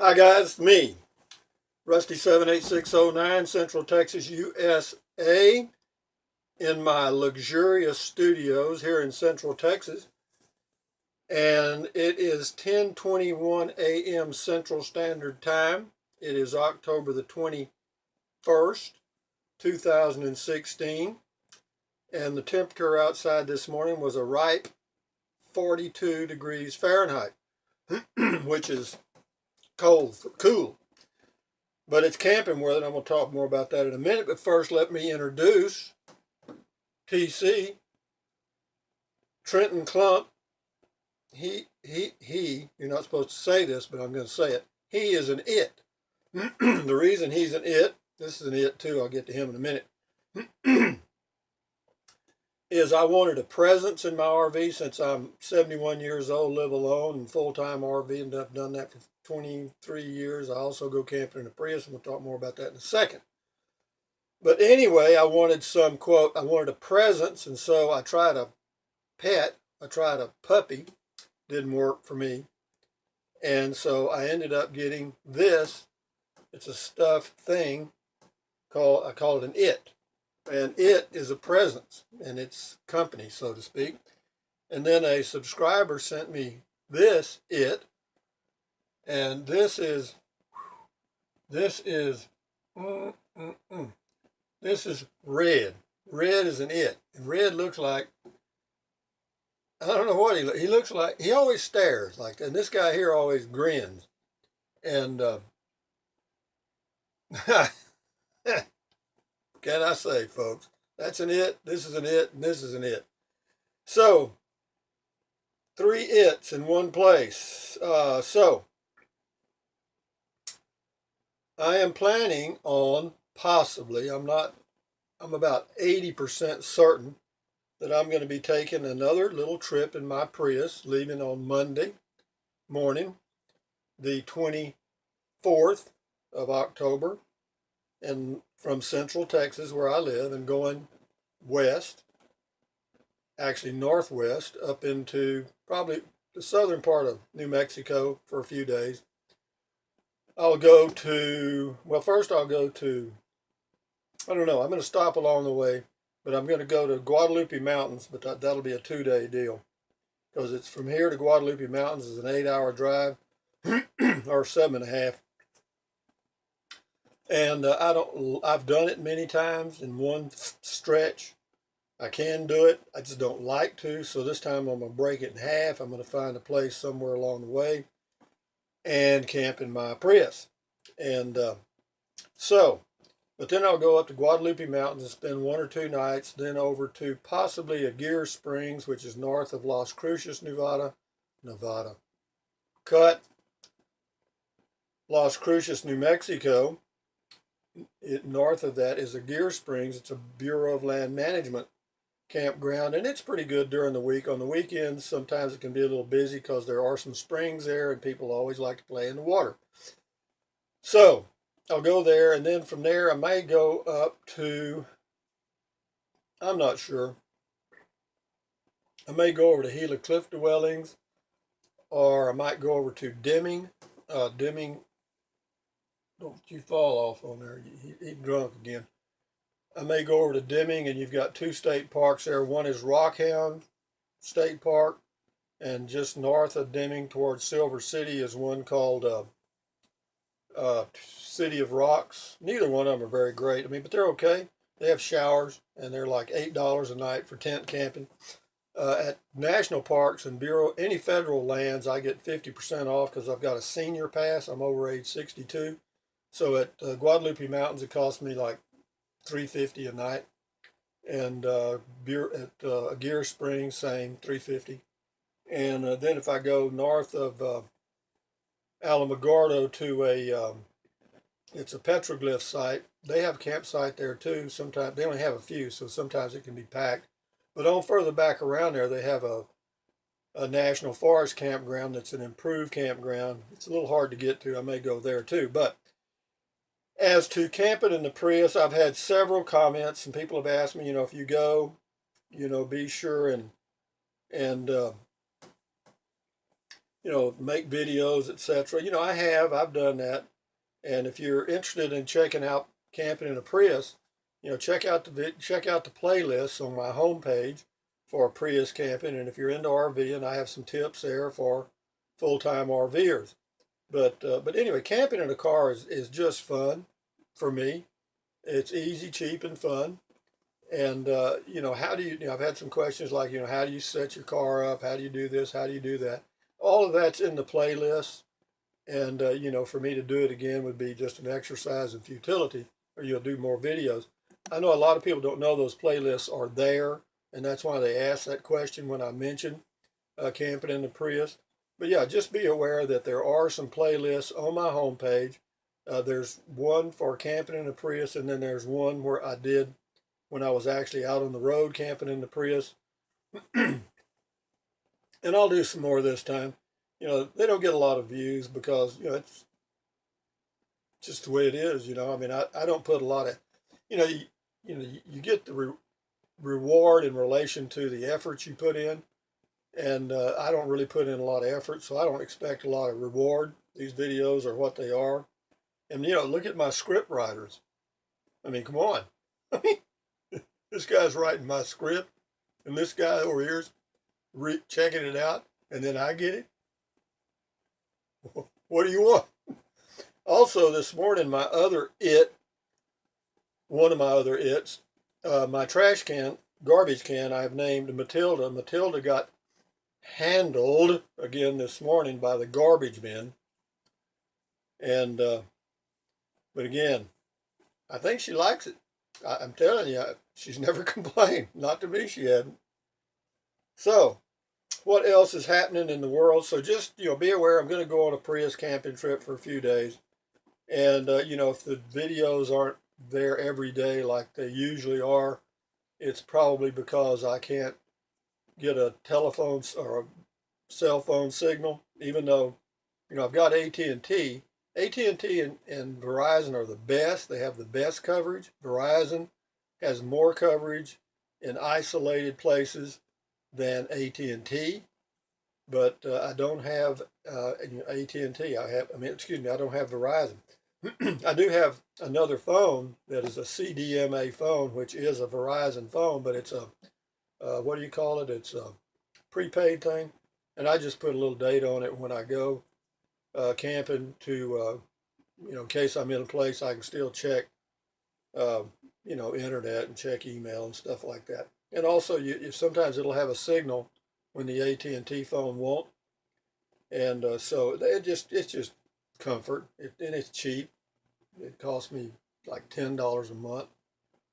Hi guys, me, Rusty 78609, Central Texas, USA, in my luxurious studios here in Central Texas. And it is 10:21 a.m. Central Standard Time. It is October the 21st, 2016. And the temperature outside this morning was a ripe 42 degrees Fahrenheit, which is cool. But it's camping weather, and I'm going to talk more about that in a minute. But first, let me introduce TC, Trenton Clump. You're not supposed to say this, but I'm going to say it. He is an it. The reason he's an it, this is an it too, I'll get to him in a minute, is I wanted a presence in my RV since I'm 71 years old, live alone, and full-time RV, and I've done that for 23 years. I also go camping in a Prius, and we'll talk more about that in a second. But anyway, I wanted I wanted a presence, and so I tried a puppy, didn't work for me. And so I ended up getting this. It's a stuffed thing I call it an it. And it is a presence, and it's company, so to speak. And then a subscriber sent me this it, and this is red. Red is an it, and red looks like, I don't know what he looks like. He always stares like that, and this guy here always grins. And can I say, folks, that's an it, this is an it, and this is an it. So, three its in one place. So, I am planning on possibly, I'm about 80% certain that I'm going to be taking another little trip in my Prius, leaving on Monday morning, the 24th of October, and from Central Texas, where I live, and going west, actually northwest, up into probably the southern part of New Mexico for a few days. First I'll go to, I don't know, I'm going to stop along the way, but I'm going to go to Guadalupe Mountains, but that'll be a 2-day deal. Because it's from here to Guadalupe Mountains is an 8-hour drive, or 7.5. And I've done it many times in one stretch. I can do it, I just don't like to, so this time I'm going to break it in half. I'm going to find a place somewhere along the way and camp in my Prius. And but then I'll go up to Guadalupe Mountains and spend 1 or 2 nights, then over to possibly Aguirre Springs, which is north of Las Cruces, Nevada. Cut. Las Cruces, New Mexico. North of that is Aguirre Springs. It's a Bureau of Land Management campground, and it's pretty good during the week. On the weekends, sometimes it can be a little busy because there are some springs there, and people always like to play in the water. So I'll go there, and then from there I may go up to, I'm not sure, I may go over to Gila Cliff Dwellings, or I might go over to Deming. Don't you fall off on there, he's drunk again. I may go over to Deming, and you've got 2 state parks there. One is Rockhound State Park, and just north of Deming towards Silver City is one called City of Rocks. Neither one of them are very great. But they're okay. They have showers, and they're like $8 a night for tent camping. At national parks and any federal lands, I get 50% off because I've got a senior pass. I'm over age 62. So at Guadalupe Mountains, it costs me like $350 a night, and at Aguirre Springs, same, $350. And then if I go north of Alamogordo to it's a petroglyph site. They have a campsite there too. Sometimes they only have a few, so sometimes it can be packed. But on further back around there, they have a national forest campground that's an improved campground. It's a little hard to get to. I may go there too. But as to camping in the Prius, I've had several comments, and people have asked me, if you go, be sure and make videos, etc. I've done that. And if you're interested in checking out camping in a Prius, check out the playlists on my homepage for Prius camping. And if you're into RVing, I have some tips there for full-time RVers. But anyway, camping in a car is just fun for me. It's easy, cheap, and fun. And how do I've had some questions like, how do you set your car up? How do you do this? How do you do that? All of that's in the playlist. And for me to do it again would be just an exercise in futility, or you'll do more videos. I know a lot of people don't know those playlists are there, and that's why they ask that question when I mention camping in the Prius. But yeah, just be aware that there are some playlists on my homepage. There's one for camping in the Prius, and then there's one where I did when I was actually out on the road camping in the Prius. And I'll do some more this time. They don't get a lot of views because, it's just the way it is. I mean, I don't put a lot of, you get the reward in relation to the effort you put in. And I don't really put in a lot of effort, so I don't expect a lot of reward. These videos are what they are. And, look at my script writers. I mean, come on. I mean, this guy's writing my script, and this guy over here's checking it out, and then I get it. What do you want? Also, this morning, one of my other its, my garbage can, I've named Matilda. Matilda got handled again this morning by the garbage men. And, but again, I think she likes it. I'm telling you, she's never complained. Not to me, she hadn't. So, what else is happening in the world? So just, be aware, I'm going to go on a Prius camping trip for a few days. And, if the videos aren't there every day like they usually are, it's probably because I can't get a telephone or a cell phone signal, even though, I've got AT&T. AT&T and Verizon are the best. They have the best coverage. Verizon has more coverage in isolated places than AT&T, but I don't have AT&T. I don't have Verizon. I do have another phone that is a CDMA phone, which is a Verizon phone, but it's a what do you call it? It's a prepaid thing, and I just put a little date on it when I go camping to, in case I'm in a place I can still check, internet and check email and stuff like that. And also, sometimes it'll have a signal when the AT&T phone won't, and so it's just comfort, and it's cheap. It costs me like $10 a month,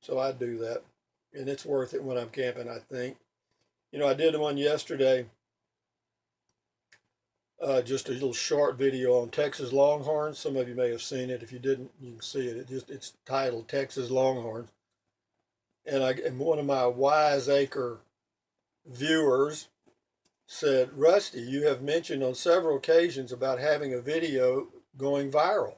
so I do that, and it's worth it when I'm camping, I think. I did one yesterday, just a little short video on Texas Longhorns. Some of you may have seen it. If you didn't, you can see it. It's titled Texas Longhorns. And one of my wiseacre viewers said, Rusty, you have mentioned on several occasions about having a video going viral.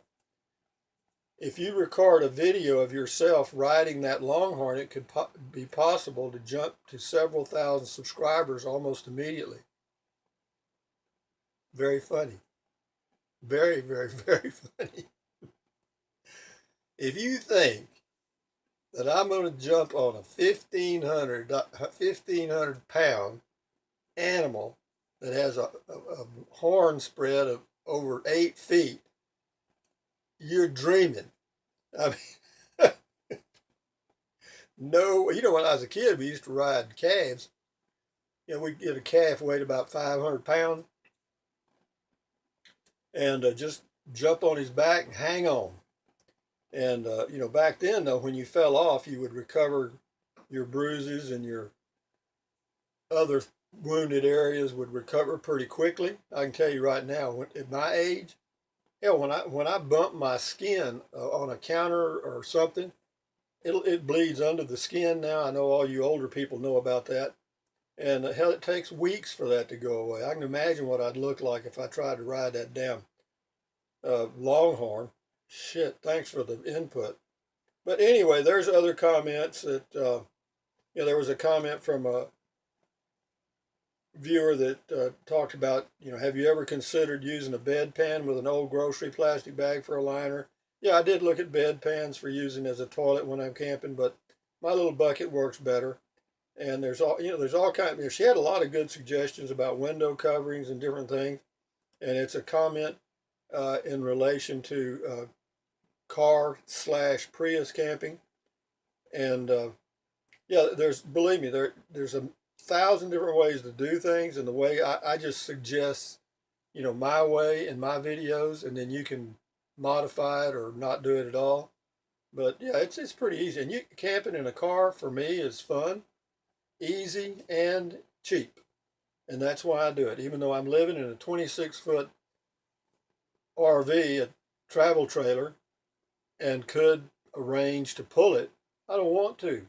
If you record a video of yourself riding that Longhorn, it could be possible to jump to several thousand subscribers almost immediately. Very funny. Very, very, very funny. If you think that I'm going to jump on a 1,500 pound animal that has a horn spread of over 8 feet, you're dreaming. I mean, no, when I was a kid, we used to ride calves. We'd get a calf weighed about 500 pounds and just jump on his back and hang on. And, back then, though, when you fell off, you would recover your bruises and your other wounded areas would recover pretty quickly. I can tell you right now, at my age, hell, when I bump my skin on a counter or something, it bleeds under the skin now. I know all you older people know about that. And hell, it takes weeks for that to go away. I can imagine what I'd look like if I tried to ride that damn Longhorn. Shit, thanks for the input. But anyway, there's other comments that, there was a comment from viewer that talked about, have you ever considered using a bedpan with an old grocery plastic bag for a liner? Yeah, I did look at bedpans for using as a toilet when I'm camping, but my little bucket works better. And there's all kinds. She had a lot of good suggestions about window coverings and different things. And it's a comment in relation to car slash Prius camping. And yeah, believe me, there's a thousand different ways to do things, and the way I just suggest, my way in my videos, and then you can modify it or not do it at all. But yeah, it's pretty easy. And camping in a car for me is fun, easy, and cheap, and that's why I do it. Even though I'm living in a 26-foot RV, a travel trailer, and could arrange to pull it, I don't want to.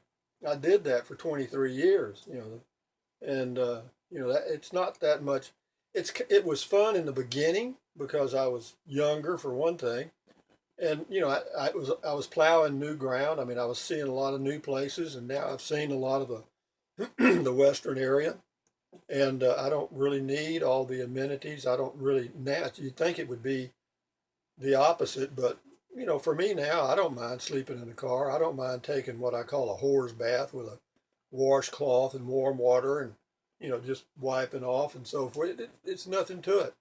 I did that for 23 years, and that it's not that much. It was fun in the beginning because I was younger for one thing, and I was plowing new ground. I mean, I was seeing a lot of new places, and now I've seen a lot of the the western area, and I don't really need all the amenities. I don't really now. You'd think it would be the opposite, but for me now, I don't mind sleeping in the car. I don't mind taking what I call a whore's bath with a washcloth and warm water, and just wiping off and so forth. It's nothing to it.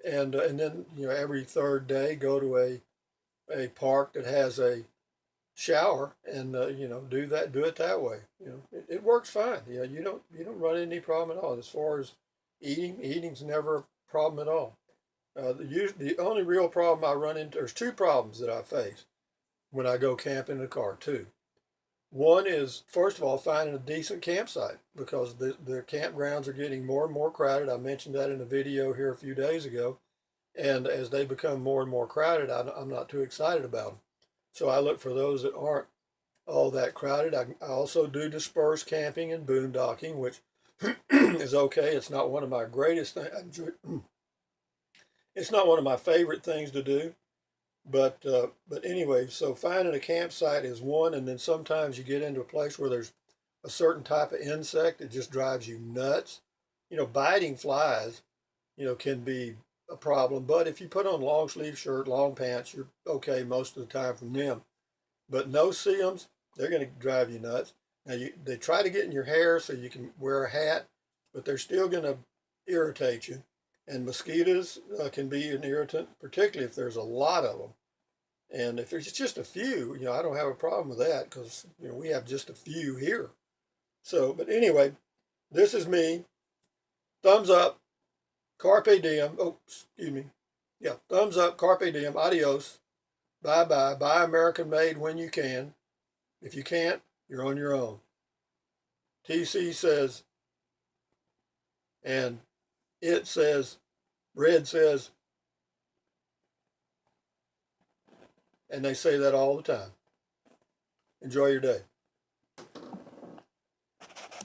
And then every third day go to a park that has a shower, and do it that way. It works fine. You don't run into any problem at all as far as eating. Eating's never a problem at all. The only real problem I run into, there's two problems that I face when I go camping in a car. Two. One is, first of all, finding a decent campsite because the campgrounds are getting more and more crowded. I mentioned that in a video here a few days ago. And as they become more and more crowded, I'm not too excited about them. So I look for those that aren't all that crowded. I also do dispersed camping and boondocking, which is okay. It's not one of my greatest things. It's not one of my favorite things to do. But anyway, so finding a campsite is one, and then sometimes you get into a place where there's a certain type of insect that just drives you nuts. Biting flies, can be a problem. But if you put on long sleeve shirt, long pants, you're okay most of the time from them. But no-see-ums, they're going to drive you nuts. Now they try to get in your hair so you can wear a hat, but they're still going to irritate you. And mosquitoes can be an irritant, particularly if there's a lot of them. And if there's just a few, I don't have a problem with that because, we have just a few here. So, but anyway, this is me. Thumbs up. Carpe diem. Oh, excuse me. Yeah, thumbs up. Carpe diem. Adios. Bye bye. Buy American made when you can. If you can't, you're on your own. TC says, and it says, Red says, and they say that all the time. Enjoy your day.